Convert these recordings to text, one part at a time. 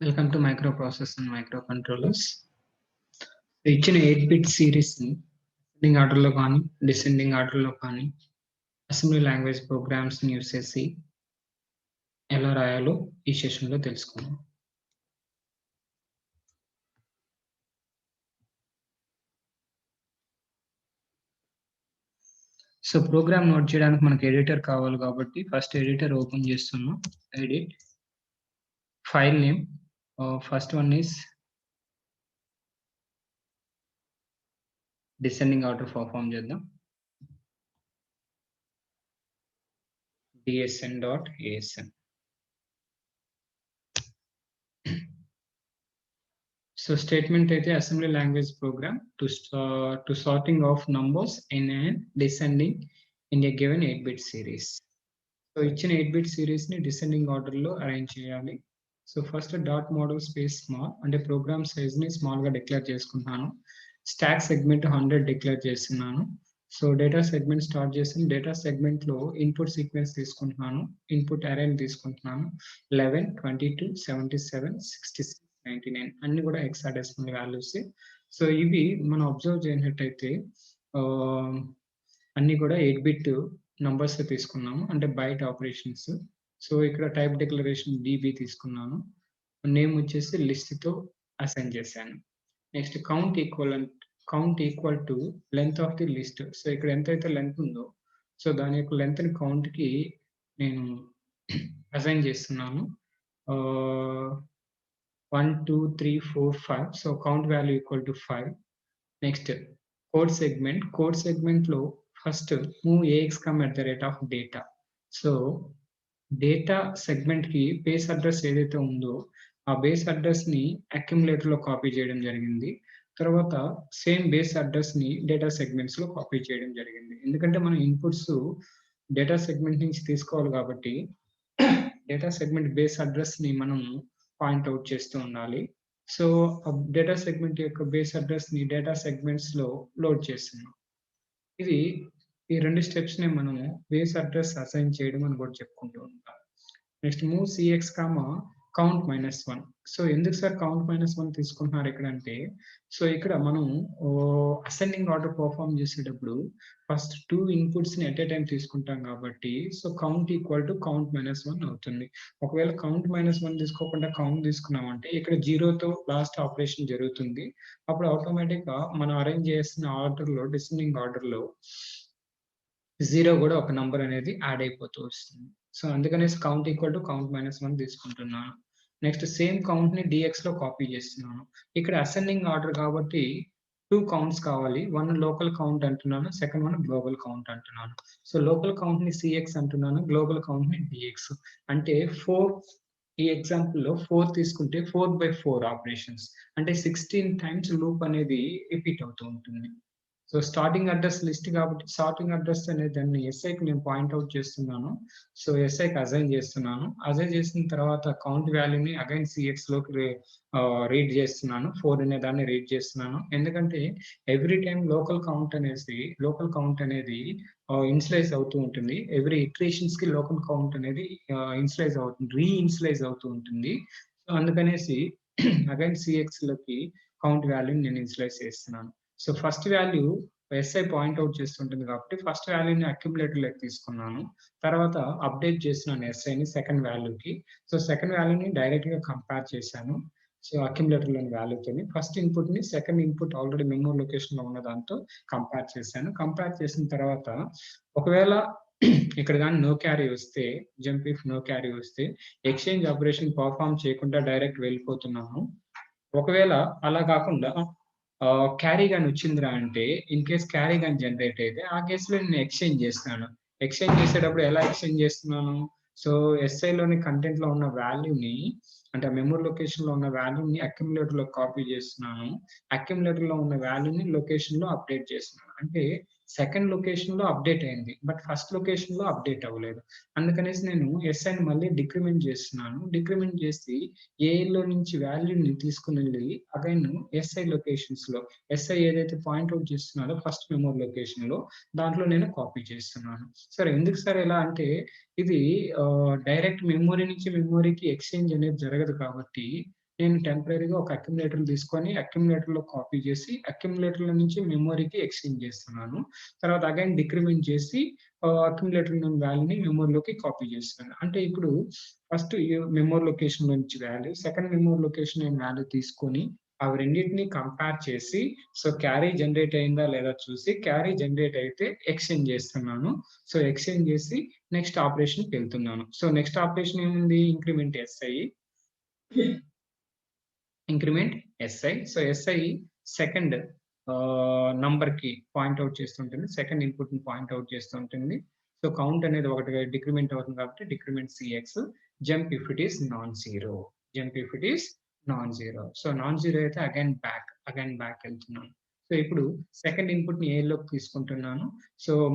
Welcome to microprocess and microcontrollers. ఇచ్చిన 8 bit సిరీస్‌ని ascending ఆర్డర్‌లో కానీ, డిసెండింగ్ ఆర్డర్‌లో కానీ అసెంబ్లీ లాంగ్వేజ్ ప్రోగ్రామ్స్‌ని యూజ్ చేసి ఎలా రాయాలో ఈ సెషన్‌లో తెలుసుకుందాం. సో, ప్రోగ్రామ్ నోట్ చేయడానికి మనకు ఎడిటర్ కావాలి కాబట్టి ఫస్ట్ ఎడిటర్ ఓపెన్ చేస్తున్నాం. Edit, file name, first one is descending order perform చేద్దాం. dsn.asn. So statement అయితే assembly language program to sorting of numbers in an descending in a given 8-bit series. So ఇచ్చిన 8-bit series ని descending order లో arrange చేయాలి. So first dot model space small అంటే programme size ని small గా declare చేసుకుంటున్నాను. Stack segment 100 declare చేస్తున్నాను. So data segment start చేసి డేటా సెగ్మెంట్ లో ఇన్పుట్ సీక్వెన్స్ తీసుకుంటున్నాను. ఇన్పుట్ అరే తీసుకుంటున్నాను. 11, 22, 77, 66, 99 అన్ని కూడా హెక్సాడెసిమల్ వాల్యూస్. సో ఇవి మనం అబ్జర్వ్ చేసినట్టయితే అన్ని కూడా 8-bit నంబర్స్ తీసుకున్నాము అంటే బైట్ ఆపరేషన్స్. సో ఇక్కడ టైప్ డిక్లరేషన్ DB తీసుకున్నాను. నేమ్ వచ్చేసి లిస్ట్ తో అసైన్ చేశాను. Next count equal to length of the list. So ఇక్కడ ఎంతైతే లెంత్ ఉందో సో దాని యొక్క లెంత్ ని కౌంట్ కి నేను అసైన్ చేస్తున్నాను. 1, 2, 3, 4, 5. So count value equal to 5. Next code segment లో first move AX @ data. So data segment కి బేస్ అడ్రస్ ఏదైతే ఉందో ఆ బేస్ అడ్రస్ ని అక్యుములేటర్ లో కాపీ చేయడం జరిగింది. తర్వాత సేమ్ బేస్ అడ్రస్ ని డేటా సెగ్మెంట్స్ లో కాపీ చేయడం జరిగింది. ఎందుకంటే మనం ఇన్పుట్స్ డేటా సెగ్మెంట్ నుంచి తీసుకోవాలి కాబట్టి డేటా సెగ్మెంట్ బేస్ అడ్రస్ ని మనం పాయింట్ అవుట్ చేస్తూ ఉండాలి. సో డేటా సెగ్మెంట్ యొక్క బేస్ అడ్రస్ ని డేటా సెగ్మెంట్స్ లో లోడ్ చేస్తున్నాం. ఇది ఈ 2 స్టెప్స్ ని మనము బేస్ అడ్రస్ అసైన్ చేయడం అని కూడా చెప్పుకుంటూ ఉంటాం. Next move CX, count -1. So ఎందుకు సార్ కౌంట్ -1 తీసుకుంటున్నారు ఇక్కడ అంటే సో ఇక్కడ మనం అసెండింగ్ ఆర్డర్ పర్ఫార్మ్ చేసేటప్పుడు ఫస్ట్ 2 ఇన్పుట్స్ ని ఎట్ ఏ టైం తీసుకుంటాం కాబట్టి so count equal to count -1 అవుతుంది. ఒకవేళ కౌంట్ -1 తీసుకోకుండా కౌంట్ తీసుకున్నామంటే ఇక్కడ 0తో లాస్ట్ ఆపరేషన్ జరుగుతుంది. అప్పుడు ఆటోమేటిక్ గా మనం అరేంజ్ చేసిన ఆర్డర్ లో డిసెండింగ్ ఆర్డర్ లో 0 కూడా ఒక నంబర్ అనేది యాడ్ అయిపోతూ వస్తుంది. సో అందుకనేసి కౌంట్ ఈక్వల్ టు కౌంట్ -1 తీసుకుంటున్నాను. నెక్స్ట్ సేమ్ కౌంట్ ని DX లో కాపీ చేస్తున్నాను. ఇక్కడ అసెండింగ్ ఆర్డర్ కాబట్టి 2 కౌంట్స్ కావాలి. 1 లోకల్ కౌంట్ అంటున్నాను. సెకండ్ వన్ గ్లోబల్ కౌంట్ అంటున్నాను. సో లోకల్ కౌంట్ ని CX అంటున్నాను. గ్లోబల్ కౌంట్ ని DX. అంటే 4 ఈ ఎగ్జాంపుల్ లో 4 తీసుకుంటే 4/4 ఆపరేషన్స్ అంటే 16 టైమ్స్ లూప్ అనేది రిపీట్ అవుతూ ఉంటుంది. సో స్టార్టింగ్ అడ్రస్ లిస్ట్ కాబట్టి స్టార్టింగ్ అడ్రస్ అనే దాన్ని SIకి నేను పాయింట్ అవుట్ చేస్తున్నాను. సో SIకి అసైన్ చేస్తున్నాను. అసైన్ చేసిన తర్వాత కౌంట్ వాల్యూని అగైన్ CX లోకి రీడ్ చేస్తున్నాను. 4 అనే దాన్ని రీడ్ చేస్తున్నాను. ఎందుకంటే ఎవ్రీ టైం లోకల్ కౌంట్ అనేది ఇన్స్లైజ్ అవుతూ ఉంటుంది. ఎవ్రీ ఇటరేషన్స్ కి లోకల్ కౌంట్ అనేది ఇన్స్లైజ్ అవుతుంది, రీఇన్స్లైజ్ అవుతూ ఉంటుంది. సో అందుకనేసి అగైన్ CX లోకి కౌంట్ వాల్యూని నేను ఇన్స్లైజ్ చేస్తున్నాను. So first value SI point out చేస్తుంటుంది కాబట్టి ఫస్ట్ వాల్యూని అక్యుములేటర్ లోకి తీసుకున్నాను. తర్వాత అప్డేట్ చేస్తున్నాను SIని సెకండ్ వాల్యూకి. సో సెకండ్ వాల్యూని డైరెక్ట్ గా కంపేర్ చేశాను. సో అక్యుములేటర్ లోని వాల్యూతోని ఫస్ట్ ఇన్పుట్ ని second input already memory location లో ఉన్న దాంతో కంపేర్ చేశాను. కంపేర్ చేసిన తర్వాత ఒకవేళ ఇక్కడ కానీ నో క్యారీ వస్తే జంప్ ఇఫ్ నో క్యారీ వస్తే ఎక్స్చేంజ్ ఆపరేషన్ పర్ఫార్మ్ చేయకుండా డైరెక్ట్ వెళ్ళిపోతున్నాను. ఒకవేళ అలా కాకుండా క్యారీ గాని వచ్చిందిరా అంటే ఇన్ కేస్ క్యారీ గాని జనరేట్ అయితే ఆ కేసులో నేను ఎక్స్చేంజ్ చేస్తున్నాను. ఎక్స్చేంజ్ చేసేటప్పుడు ఎలా ఎక్స్చేంజ్ చేస్తున్నాను? సో SI లోని కంటెంట్ లో ఉన్న వాల్యూని అంటే మెమరీ లొకేషన్ లో ఉన్న వాల్యూని అక్యుములేటర్ లో కాపీ చేస్తున్నాను. అక్యుములేటర్ లో ఉన్న వాల్యూని లొకేషన్ లో అప్డేట్ చేస్తున్నాను. అంటే సెకండ్ లొకేషన్ లో అప్డేట్ అయింది. బట్ ఫస్ట్ లొకేషన్ లో అప్డేట్ అవ్వలేదు. అందుకనేసి నేను SIని మళ్ళీ డిక్రిమెంట్ చేస్తున్నాను. డిక్రిమెంట్ చేసి A లో నుంచి వాల్యూని తీసుకుని వెళ్ళి అగైన్ SI లొకేషన్స్ లో SI ఏదైతే పాయింట్ అవుట్ చేస్తున్నారో ఫస్ట్ మెమరీ లొకేషన్ లో దాంట్లో నేను కాపీ చేస్తున్నాను. సరే ఎందుకు సార్ ఎలా అంటే ఇది డైరెక్ట్ మెమరీ నుంచి మెమరీకి ఎక్స్చేంజ్ అనేది జరగదు కాబట్టి నేను టెంపరరీగా ఒక అక్యుములేటర్ తీసుకొని అక్యుములేటర్‌లో కాపీ చేసి అక్యుములేటర్‌లో నుంచి మెమరీకి ఎక్స్చేంజ్ చేస్తున్నాను. తర్వాత అగైన్ డిక్రిమెంట్ చేసి అక్యుములేటర్ నుండి వాల్యూని మెమరీలోకి కాపీ చేస్తున్నాను. అంటే ఇప్పుడు ఫస్ట్ మెమరీ లొకేషన్ నుంచి వాల్యూ, సెకండ్ మెమరీ లొకేషన్ నేను వాల్యూ తీసుకొని అవి రెండిటిని కంపేర్ చేసి క్యారీ జనరేట్ అయిందా లేదా చూసి క్యారీ జనరేట్ అయితే ఎక్స్చేంజ్ చేస్తున్నాను. ఎక్స్చేంజ్ చేసి నెక్స్ట్ ఆపరేషన్‌కి వెళ్తున్నాను. నెక్స్ట్ ఆపరేషన్ ఏముంది? Increment SI. Increment SI. SI second నంబర్‌కి పాయింట్ ఔట్ చేస్తుంటుంది. సెకండ్ ఇన్‌పుట్‌ని పాయింట్ ఔట్ చేస్తుంటుంది. కౌంట్ అనేది ఒకటిగా డిక్రిమెంట్ అవుతుంది కాబట్టి decrement CX. Jump if it is non zero. Jump if it is non zero. Non zero అయితే అగైన్ బ్యాక్ వెళ్తున్నాను. ఇప్పుడు సెకండ్ ఇన్‌పుట్‌ని ఏలోకి తీసుకుంటున్నాను.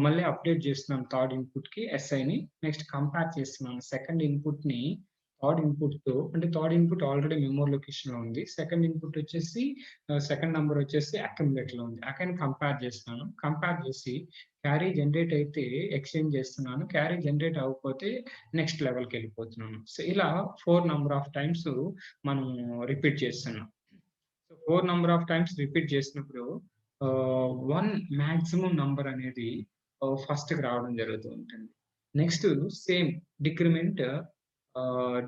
మళ్ళీ అప్డేట్ చేస్తున్నాను థర్డ్ ఇన్‌పుట్‌కి ఎస్ఐని. నెక్స్ట్ కంపేర్ చేస్తున్నాను. సెకండ్ ఇన్‌పుట్‌ని థర్డ్ ఇన్‌పుట్‌తో, అంటే థర్డ్ ఇన్‌పుట్ ఆల్రెడీ మెమరీ లొకేషన్‌లో ఉంది. సెకండ్ ఇన్‌పుట్ వచ్చేసి సెకండ్ నంబర్ వచ్చేసి అక్యుములేటర్‌లో ఉంది. అగైన్ కంపేర్ చేస్తున్నాను. కంపేర్ చేసి క్యారీ జనరేట్ అయితే ఎక్స్చేంజ్ చేస్తున్నాను. క్యారీ జనరేట్ అవ్వకపోతే నెక్స్ట్ లెవెల్‌కి వెళ్ళిపోతున్నాను. ఇలా 4 నంబర్ ఆఫ్ టైమ్స్ మనం రిపీట్ చేస్తున్నాం. 4 నంబర్ ఆఫ్ టైమ్స్ రిపీట్ చేసినప్పుడు 1 మాక్సిమం నంబర్ అనేది ఫస్ట్‌కి రావడం జరుగుతూ ఉంటుంది. Next same decrement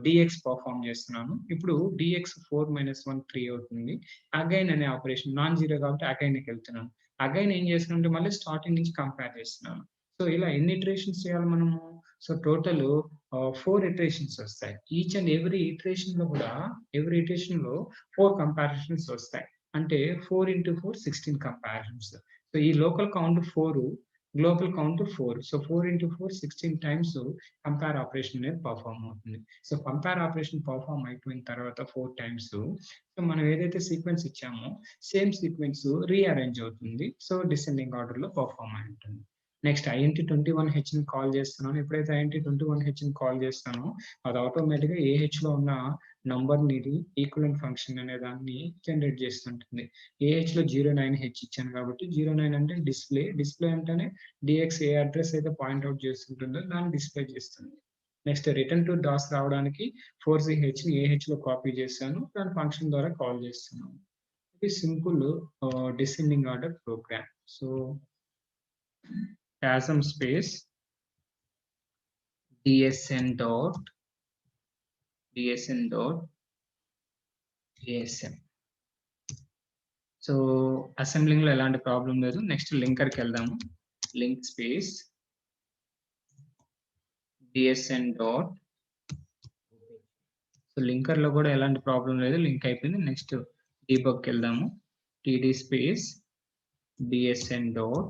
dx perform చేస్తున్నాను. ఇప్పుడు డీఎక్స్ 4 - 1 3 అవుతుంది. అగైన్ అనే ఆపరేషన్ నాన్ జీరో కాబట్టి అగైన్‌కి వెళ్తున్నాను. అగైన్ ఏం చేస్తున్నానంటే మళ్ళీ స్టార్టింగ్ నుంచి కంపేర్ చేస్తున్నాను. ఇలా ఎన్ని ఇటరేషన్స్ చేయాలి మనము? టోటల్ 4 ఇటరేషన్స్ వస్తాయి. ఈచ్ అండ్ ఎవ్రీ ఇటరేషన్‌లో కూడా ఎవ్రీ ఇటరేషన్‌లో 4 కంపారిజన్స్ వస్తాయి. అంటే 4 × 4 16 కంపారిజన్స్. ఈ local count 4, global count 4. 4 × 4 16 times compare operation అనేది పర్ఫార్మ్ అవుతుంది. కంపేర్ ఆపరేషన్ పర్ఫార్మ్ అయిపోయిన తర్వాత 4 టైమ్స్ మనం ఏదైతే సీక్వెన్స్ ఇచ్చామో సేమ్ సీక్వెన్స్ రీఅరేంజ్ అవుతుంది. డిసెండింగ్ ఆర్డర్‌లో పర్ఫార్మ్ అయి ఉంటుంది. నెక్స్ట్ INT21Hని కాల్ చేస్తున్నాను. ఎప్పుడైతే INT21Hని కాల్ చేస్తానో అది ఆటోమేటిక్‌గా AHలో ఉన్న నంబర్‌ని ఈక్వలెంట్ ఫంక్షన్ అనే దాన్ని జనరేట్ చేస్తుంటుంది. AHలో 09H ఇచ్చాను కాబట్టి 09 అంటే డిస్‌ప్లే. డిస్‌ప్లే అంటేనే DX ఏ అడ్రెస్ అయితే పాయింట్ ఔట్ చేస్తుంటుందో దాన్ని డిస్‌ప్లే చేస్తుంది. నెక్స్ట్ రిటర్న్ టు డాస్ రావడానికి 4CHని AHలో కాపీ చేశాను. దాని ఫంక్షన్ ద్వారా కాల్ చేస్తున్నాను. ఇది simple descending order program. ASM space DSN dot ASM. Assembling లో ఎలాంటి ప్రాబ్లం లేదు. నెక్స్ట్ లింకర్ కి వెళ్దాము. Link space DSN dot. లింకర్ లో కూడా ఎలాంటి ప్రాబ్లం లేదు, లింక్ అయిపోయింది. నెక్స్ట్ డీబగ్ కి వెళ్దాము. TD space DSN dot.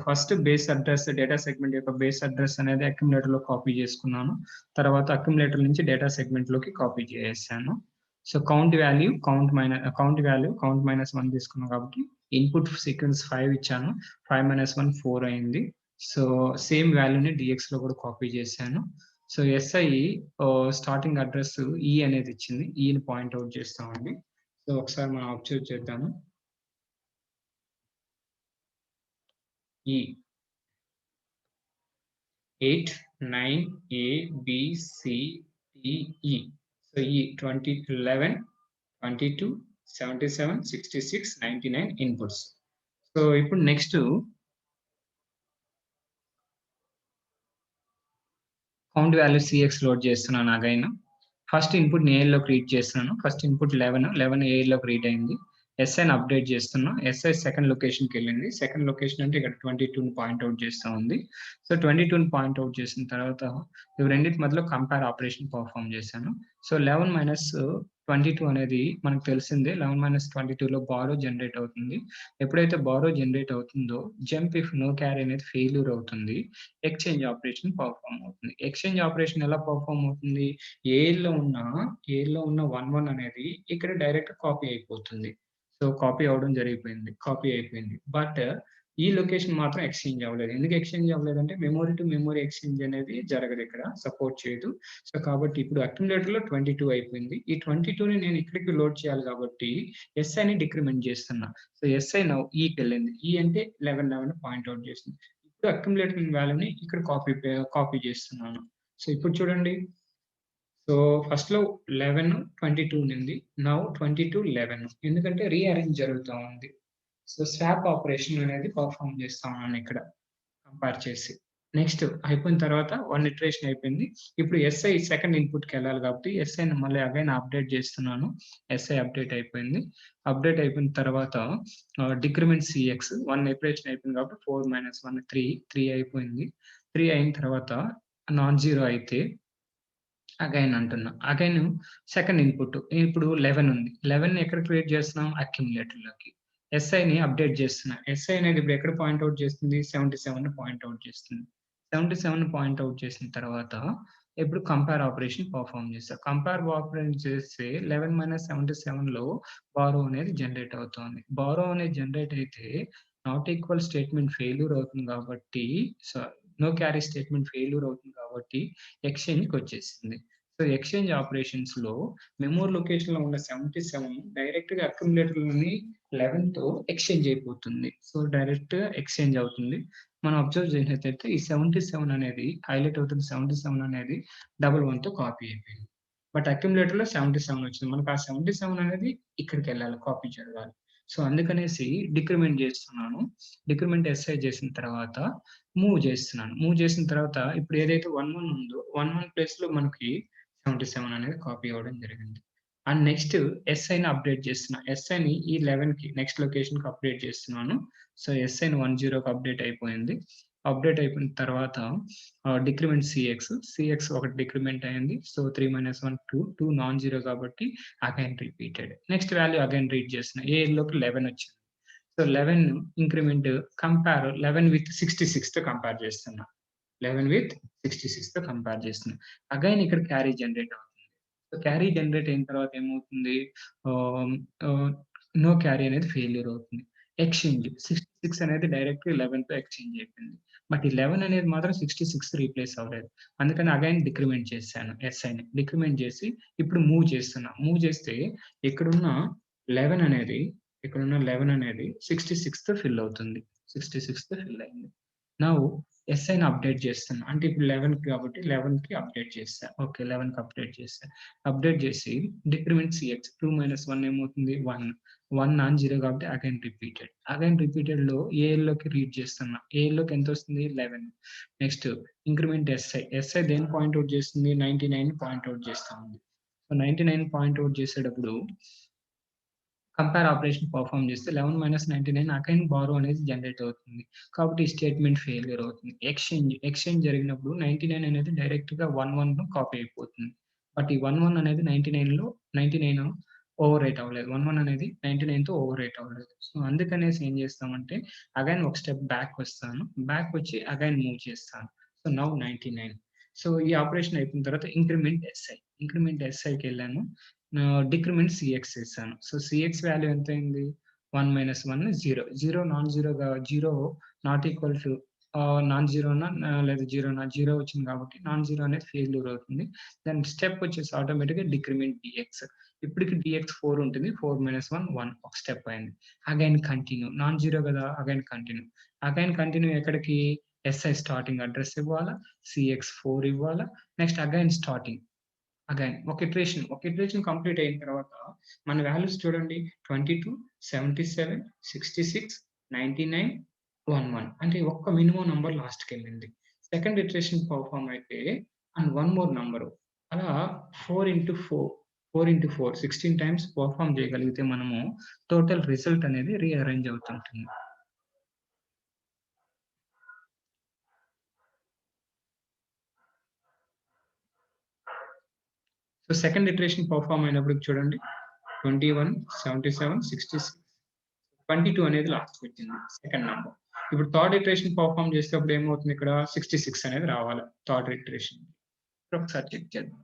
First base address, data segment యొక్క బేస్ అడ్రస్ అనేది అక్యుములేటర్ లో కాపీ చేసుకున్నాను. తర్వాత అక్యుములేటర్ నుంచి డేటా సెగ్మెంట్ లోకి కాపీ చేసాను. కౌంట్ వాల్యూ కౌంట్ మైనస్ 1 తీసుకున్నాను కాబట్టి ఇన్పుట్ సీక్వెన్స్ 5 ఇచ్చాను. 5 - 1 4 అయింది. సేమ్ వాల్యూని డిఎక్స్ లో కూడా కాపీ చేశాను. ఎస్ఐ స్టార్టింగ్ అడ్రస్ ఈ అనేది ఇచ్చింది. ఈని పాయింట్ అవుట్ చేస్తామండి. ఒకసారి మనం అబ్జర్వ్ చేద్దాము. E 8, 9, A, B, C, D, E. E 20, 11, 22, 77, 66, 99 inputs. ఇప్పుడు next count value CX load చేస్తున్నాను. అగైన్ ఫస్ట్ ఇన్పుట్ ని A లోకి రీడ్ చేస్తున్నాను. ఫస్ట్ ఇన్పుట్ 11 A లోకి రీడ్ అయింది. ఎస్ఐని అప్డేట్ చేస్తున్నా. ఎస్ఐ సెకండ్ లొకేషన్కి వెళ్ళింది. సెకండ్ లొకేషన్ అంటే ఇక్కడ 22ని పాయింట్ అవుట్ చేస్తూ ఉంది. 22ని పాయింట్ అవుట్ చేసిన తర్వాత ఇవి రెండింటి మధ్యలో కంపేర్ ఆపరేషన్ పర్ఫామ్ చేశాను. 11 - 22 అనేది మనకు తెలిసిందే. 11 - 22లో బారో జనరేట్ అవుతుంది. ఎప్పుడైతే బారో జనరేట్ అవుతుందో జంప్ ఇఫ్ నో క్యారీ అనేది ఫెయిల్యూర్ అవుతుంది. ఎక్స్చేంజ్ ఆపరేషన్ పర్ఫామ్ అవుతుంది. ఎక్స్చేంజ్ ఆపరేషన్ ఎలా పర్ఫామ్ అవుతుంది? ఏలో ఉన్న 11 అనేది ఇక్కడ డైరెక్ట్ కాపీ అయిపోతుంది. కాపీ అవ్వడం కాపీ అయిపోయింది. బట్ ఈ లొకేషన్ మాత్రం ఎక్స్చేంజ్ అవ్వలేదు. ఎందుకు ఎక్స్చేంజ్ అవ్వలేదంటే మెమరీ టు మెమరీ ఎక్స్చేంజ్ అనేది జరగదు, ఇక్కడ సపోర్ట్ చేయదు. కాబట్టి ఇప్పుడు అక్యుములేటర్ లో 22 అయిపోయింది. ఈ 22ని నేను ఇక్కడికి లోడ్ చేయాలి కాబట్టి ఎస్ఐని డిక్రిమెంట్ చేస్తున్నా. ఎస్ఐ నౌ ఈకి వెళ్ళింది. ఈ అంటే 11 పాయింట్ అవుట్ చేసింది. ఇప్పుడు అక్యుములేటర్ వాల్యూని ఇక్కడ కాపీ చేస్తున్నాను. సో ఇప్పుడు చూడండి. సో ఫస్ట్‌లో 11, 22 ఉన్నింది. నౌ 22, 11 ఎందుకంటే రీఅరేంజ్ జరుగుతా ఉంది. సో స్వాప్ ఆపరేషన్ అనేది పెర్ఫార్మ్ చేస్తా ఉన్నాను ఇక్కడ కంపేర్ చేసి. నెక్స్ట్ అయిపోయిన తర్వాత 1 ఇటరేషన్ అయిపోయింది. ఇప్పుడు ఎస్ఐ సెకండ్ ఇన్‌పుట్‌కెళ్ళాలి కాబట్టి ఎస్ఐని మళ్ళీ అగైన్ అప్డేట్ చేస్తున్నాను. ఎస్ఐ అప్డేట్ అయిపోయింది. అప్డేట్ అయిపోయిన తర్వాత డిక్రిమెంట్ సీఎక్స్ 1 ఇటరేషన్ అయిపోయింది కాబట్టి 4 - 1 3 అయిపోయింది. 3 అయిన తర్వాత నాన్ జీరో అయితే అగైన్ అంటున్నా. అగైన్ సెకండ్ ఇన్‌పుట్ ఇప్పుడు 11 ఉంది. 11ని ఎక్కడ క్రియేట్ చేస్తున్నాం? అక్యుములేటర్‌లోకి. ఎస్ఐని అప్డేట్ చేస్తున్నా. ఎస్ఐ అనేది ఇప్పుడు ఎక్కడ పాయింట్ ఔట్ చేస్తుంది? 77ని పాయింట్ ఔట్ చేస్తుంది. 77ని పాయింట్ ఔట్ చేసిన తర్వాత ఇప్పుడు కంపేర్ ఆపరేషన్ పెర్ఫార్మ్ చేస్తా. కంపేర్ ఆపరేషన్ చేస్తే 11 - 77లో బారో అనేది జనరేట్ అవుతోంది. బారో అనేది జనరేట్ అయితే నాట్ ఈక్వల్ స్టేట్‌మెంట్ ఫెయిల్యూర్ అవుతుంది కాబట్టి నో క్యారీ స్టేట్‌మెంట్ ఫెయిల్యూర్ అవుతుంది కాబట్టి ఎక్స్‌చేంజ్‌కొచ్చేసింది. సో, ఎక్స్‌చేంజ్ ఆపరేషన్స్‌లో మెమరీ లొకేషన్‌లో ఉన్న 77 డైరెక్ట్‌గా అక్యుములేటర్‌లోని 11తో ఎక్స్‌చేంజ్ అయిపోతుంది. సో, డైరెక్ట్‌గా ఎక్స్‌చేంజ్ అవుతుంది. మనం అబ్జర్వ్ చేసినట్టయితే ఈ 77 అనేది హైలైట్ అవుతున్న 77 అనేది 11తో కాపీ అయిపోయింది. బట్ అక్యుములేటర్‌లో 77 వచ్చింది. మనకు ఆ 77 అనేది ఇక్కడికెళ్ళాలి కాపీ జరగాలి. సో, అందుకనేసి డిక్రిమెంట్ చేస్తున్నాను. డిక్రిమెంట్ ఎస్ఐ చేసిన తర్వాత మూవ్ చేస్తున్నాను. మూవ్ చేసిన తర్వాత ఇప్పుడు ఏదైతే 11 ఉందో 11 ప్లేస్‌లో మనకి 77 అనేది కాపీ అవ్వడం జరిగింది. అండ్ నెక్స్ట్ ఎస్ఐని అప్డేట్ చేస్తున్నా. ఎస్ఐని ఈ 11కి నెక్స్ట్ లొకేషన్‌కి అప్డేట్ చేస్తున్నాను. సో, ఎస్ఐని 10కి అప్డేట్ అయిపోయింది. అప్డేట్ అయిపోయిన తర్వాత డిక్రిమెంట్ సీఎక్స్. సీఎక్స్ ఒకటి డిక్రిమెంట్ అయింది. సో, 3 - 1 2, 2 నాన్ జీరో కాబట్టి again repeated. Next value again read చేస్తున్నా. ఏలోకి 11 వచ్చింది. సో, 11 ఇంక్రిమెంట్ కంపేర్ 11 విత్ 66తో కంపేర్ చేస్తున్నా. 11 విత్ 66తో కంపేర్ చేస్తున్నా. అగైన్ ఇక్కడ క్యారీ జనరేట్ అవుతుంది. సో, క్యారీ జనరేట్ అయిన తర్వాత ఏమవుతుంది? ఆహ్, ఆహ్, నో క్యారీ అనేది ఫెయిల్యూర్ అవుతుంది. ఎక్స్‌చేంజ్ 66 అనేది డైరెక్ట్‌గా 11తో ఎక్స్‌చేంజ్ అయిపోయింది. బట్ ఈ 11 అనేది మాత్రం 66 రీప్లేస్ అవ్వలేదు. అందుకని అగైన్ డిక్రిమెంట్ చేశాను ఎస్ఐని. డిక్రిమెంట్ చేసి ఇప్పుడు మూవ్ చేస్తున్నా. మూవ్ చేస్తే ఇక్కడున్న 11 అనేది ఇక్కడున్న 11 అనేది 66తో ఫిల్ అవుతుంది. 66తో ఫిల్ అయింది. నౌ ఎస్ఐని అప్డేట్ చేస్తున్నా. అంటే ఇప్పుడు 11కి కాబట్టి 11కి అప్డేట్ చేశా. ఓకే. 11కి అప్డేట్ చేశా. అప్డేట్ చేసి డిక్రిమెంట్ సీఎక్స్ 2 - 1 ఏమవుతుంది? 1. 1 నాన్ జీరో కాబట్టి అగైన్ రిపీటెడ్. అగైన్ రిపీటెడ్‌లో ఏఎల్‌లోకి రీడ్ చేస్తున్నా. ఏఎల్‌లోకి ఎంతొస్తుంది? 11. Next increment SI. ఎస్ఐ దేన్ని పాయింట్ ఔట్ చేస్తుంది? 99ని పాయింట్ ఔట్ చేస్తా ఉంది. సో, 99 పాయింట్ ఔట్ చేసేటప్పుడు కంపేర్ ఆపరేషన్ పెర్ఫార్మ్ చేస్తే 11 - 99 అగైన్ బారో అనేది జనరేట్ అవుతుంది. కాబట్టి ఈ స్టేట్‌మెంట్ ఫెయిల్యూర్ అవుతుంది. ఎక్స్‌చేంజ్ జరిగినప్పుడు 99 అనేది డైరెక్ట్‌గా 11లో కాపీ అయిపోతుంది. బట్ ఈ 11 అనేది 99 ఓవర్ రైట్ అవ్వలేదు. 11 అనేది 99తో ఓవర్ రైట్ అవ్వలేదు. సో, అందుకనేసి ఏం చేస్తామంటే అగైన్ ఒక స్టెప్ బ్యాక్ వస్తాను. బ్యాక్ వచ్చి అగైన్ మూవ్ చేస్తాను. So, now 99. సో, ఈ ఆపరేషన్ అయిపోయిన తర్వాత ఇంక్రిమెంట్ ఎస్ఐ. ఇంక్రిమెంట్ ఎస్ఐకెళ్ళాను. డిక్రిమెంట్ సీఎక్స్ చేశాను. సో, సీఎక్స్ వాల్యూ ఎంతయింది? 1 - 1 0. 0 నాన్ జీరోగా 0 నాట్ ఈక్వల్ టు నాన్ జీరోనా లేదా జీరోనా? 0 వచ్చింది కాబట్టి నాన్ జీరో అనేది ఫెయిల్యూర్ అవుతుంది. దాని స్టెప్ వచ్చేసి ఆటోమేటిక్‌గా డిక్రిమెంట్ డీఎక్స్. ఇప్పటికి డీఎక్స్ 4 ఉంటుంది. 4 - 1 1 ఒక స్టెప్ అయింది. Again continue. నాన్ జీరో కదా! Again continue. అగైన్ కంటిన్యూ ఎక్కడికి? ఎస్ఐ స్టార్టింగ్ అడ్రెస్ ఇవ్వాలా, సీఎక్స్ 4 ఇవ్వాలా, నెక్స్ట్ అగైన్ స్టార్టింగ్. అగైన్ ఒక ఇటరేషన్ కంప్లీట్ అయిన తర్వాత మన వాల్యూస్ చూడండి 22, 77, 66, 99, 11 అంటే ఒక్క మినిమమ్ నంబర్ లాస్ట్‌కెళ్ళింది. సెకండ్ ఇటరేషన్ పెర్ఫార్మ్ అయితే అండ్ వన్ మోర్ నంబరు అలా 4 16 టైమ్స్ పెర్ఫార్మ్ చేయగలిగితే మనము టోటల్ రిజల్ట్ అనేది రీఅరేంజ్ అవుతుంటుంది. సో సెకండ్ ఇటరేషన్ పెర్ఫార్మ్ అయినప్పటికి చూడండి 21, 77, 66, 22 అనేది లాస్ట్‌కొచ్చింది సెకండ్ నంబర్. ఇప్పుడు థర్డ్ ఇటరేషన్ పెర్ఫార్మ్ చేసేటప్పుడు ఏమవుతుంది ఇక్కడ 66 అనేది రావాలి థర్డ్ ఇటరేషన్. ఒకసారి చెక్ చేద్దాం.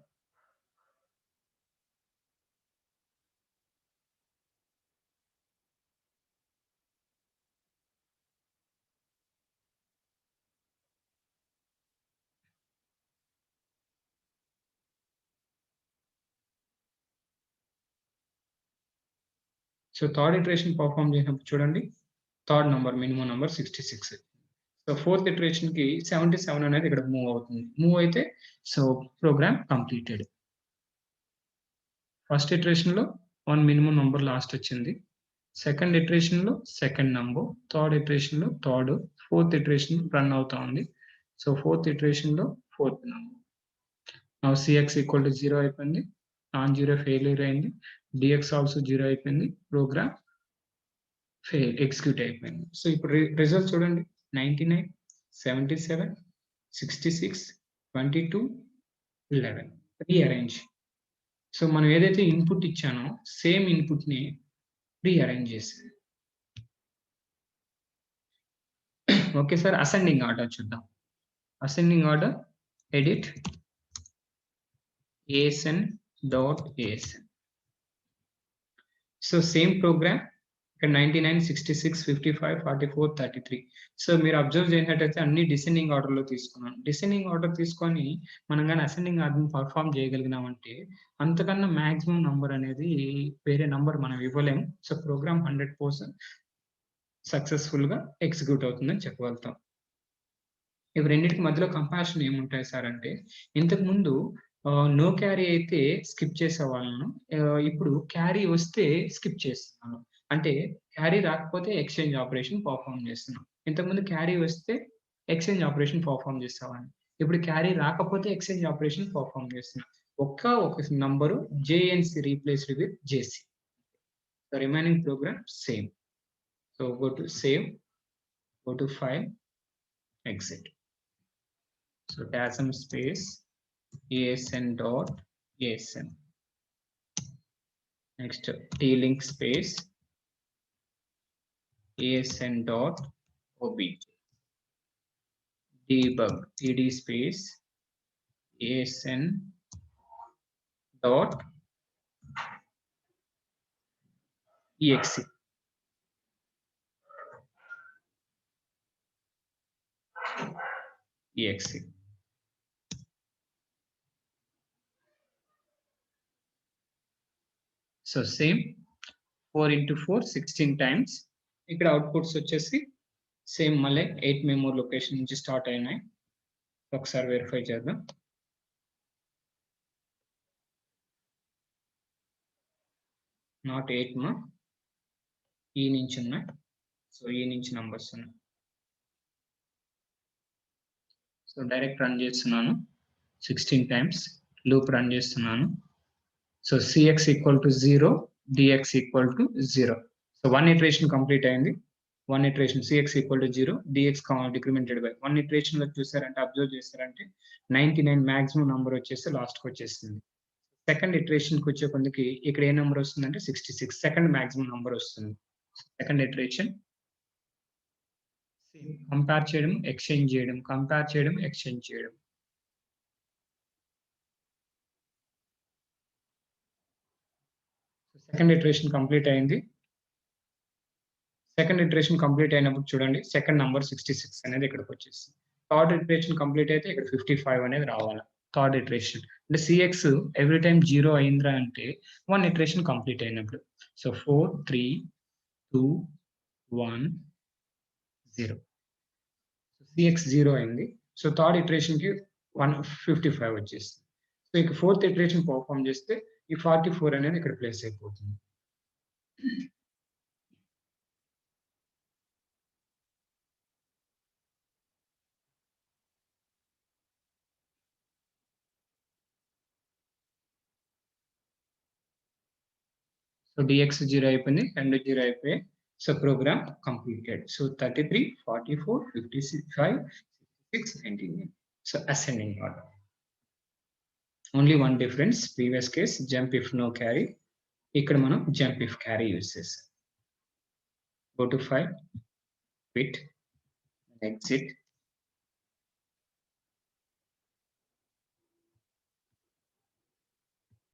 సో థర్డ్ ఇటరేషన్ పెర్ఫార్మ్ చేసినప్పుడు చూడండి third number minimum number 66. So fourth iteration కి 77 అనేది ఇక్కడ మూవ్ అవుతుంది. మూవ్ అయితే so program completed. First iteration లో 1 మినిమం నంబర్ లాస్ట్ వచ్చింది. సెకండ్ ఇటరేషన్ లో సెకండ్ నంబర్, థర్డ్ ఇటరేషన్ లో థర్డ్, ఫోర్త్ ఇటరేషన్ రన్ అవుతా ఉంది. సో ఫోర్త్ ఇటరేషన్ లో fourth number. Now CX equal to 0 అయిపోయింది. నాన్ జీరో ఫెయిల్యూర్ అయింది. డిఎక్స్ ఆల్సో 0 అయిపోయింది. ప్రోగ్రామ్ ఎగ్జిక్యూట్ అయిపోయింది. సో ఇప్పుడు రిజల్ట్ చూడండి. 99, 77, 66, 22, 11 రీఅరేంజ్. సో మనం ఏదైతే ఇన్పుట్ ఇచ్చానో సేమ్ ఇన్పుట్ ని రీఅరేంజ్ చేసింది. ఓకే సార్, అసెండింగ్ ఆర్డర్ చూద్దాం. Ascending order edit asn dot asn. So same programme ఇక్కడ 99, 66, 55, 44, 33. సో మీరు అబ్జర్వ్ చేసినట్టయితే అన్ని డిసెండింగ్ ఆర్డర్ లో తీసుకున్నాను. డిసెండింగ్ ఆర్డర్ తీసుకొని మనం కానీ అసెండింగ్ ఆర్డర్ పర్ఫామ్ చేయగలిగినామంటే అంతకన్నా మాక్సిమం నంబర్ అనేది వేరే నంబర్ మనం ఇవ్వలేము. సో ప్రోగ్రామ్ 100% సక్సెస్ఫుల్ గా ఎగ్జిక్యూట్ అవుతుందని చెప్పగలుగుతాం. ఇవి రెండింటికి మధ్యలో కంపారిజన్ ఏముంటాయి సార్ అంటే, ఇంతకు ముందు నో క్యారీ అయితే స్కిప్ చేసేవాళ్ళను. ఇప్పుడు క్యారీ వస్తే స్కిప్ చేస్తున్నాను. అంటే క్యారీ రాకపోతే ఎక్స్చేంజ్ ఆపరేషన్ పర్ఫామ్ చేస్తున్నాం. ఇంతకుముందు క్యారీ వస్తే ఎక్స్చేంజ్ ఆపరేషన్ పర్ఫామ్ చేసేవాడిని. ఇప్పుడు క్యారీ రాకపోతే ఎక్స్చేంజ్ ఆపరేషన్ పర్ఫామ్ చేస్తున్నాం. ఒక number JNC replaced with JC. The remaining program same. So go to save, go to file, exit. So dasm space asn dot asn. Next t-link space asn dot obj. Debug td space asn dot exe. exe. So same 4 into 4 16 times. ఇక్కడ outputs వచ్చేసి same మళ్ళీ 8 memory location నుంచి start అయినాయి. ఒకసారి verify చేద్దాం. Not 8 మా ఈ నుంచి ఉన్నాయి. సో ఈ నుంచి నంబర్స్ ఉన్నాయి. సో డైరెక్ట్ రన్ చేస్తున్నాను 16 టైమ్స్. లూప్ రన్ చేస్తున్నాను. So cx equal to 0, dx equal to 0. So 1 iteration complete అయింది. 1 iteration cx equal to 0, dx decremented by 1 iteration లో చూసారంటే అబ్జర్వ్ చేశారంటే 99 మాక్సిమం నంబర్ వచ్చేసి లాస్ట్ కి వచ్చేసింది. సెకండ్ ఇటరేషన్ కి వచ్చే కొందికి ఇక్కడ ఏ నెంబర్ వస్తుందంటే 66, సెకండ్ మాక్సిమం నంబర్ వస్తుంది. సెకండ్ ఇటరేషన్ కంపేర్ చేయడం, ఎక్స్చేంజ్ చేయడం, కంపేర్ చేయడం, ఎక్స్చేంజ్ చేయడం. సెకండ్ ఇటరేషన్ కంప్లీట్ అయింది. సెకండ్ ఇటరేషన్ కంప్లీట్ అయినప్పుడు చూడండి సెకండ్ నంబర్ 66 అనేది ఇక్కడికి వచ్చేసింది. థర్డ్ ఇటరేషన్ కంప్లీట్ అయితే ఇక్కడ 55 అనేది రావాలి. థర్డ్ ఇటరేషన్ అంటే సిఎక్స్ ఎవ్రీ టైం 0 అయిందిరా అంటే 1 ఇటరేషన్ కంప్లీట్ అయినప్పుడు. సో 4, 3, 2, 1, 0. సిఎక్స్ 0 అయింది. సో థర్డ్ ఇటరేషన్ కి 155 వచ్చేసింది. సో ఇక ఫోర్త్ ఇటరేషన్ పర్ఫామ్ చేస్తే ఈ 44 అనేది ఇక్కడ ప్లేస్ అయిపోతుంది. సో dx 0 అయిపోయింది, రెండు 0 అయిపోయాయి. So program completed. So 33, 44, 55, 66, 99. So ascending order. Only one difference, previous case jump if no carry, ఇక్కడ మనం జంప్ ఇఫ్ క్యారీ యూజ్ చేస్తాం. Go to file, quit, exit.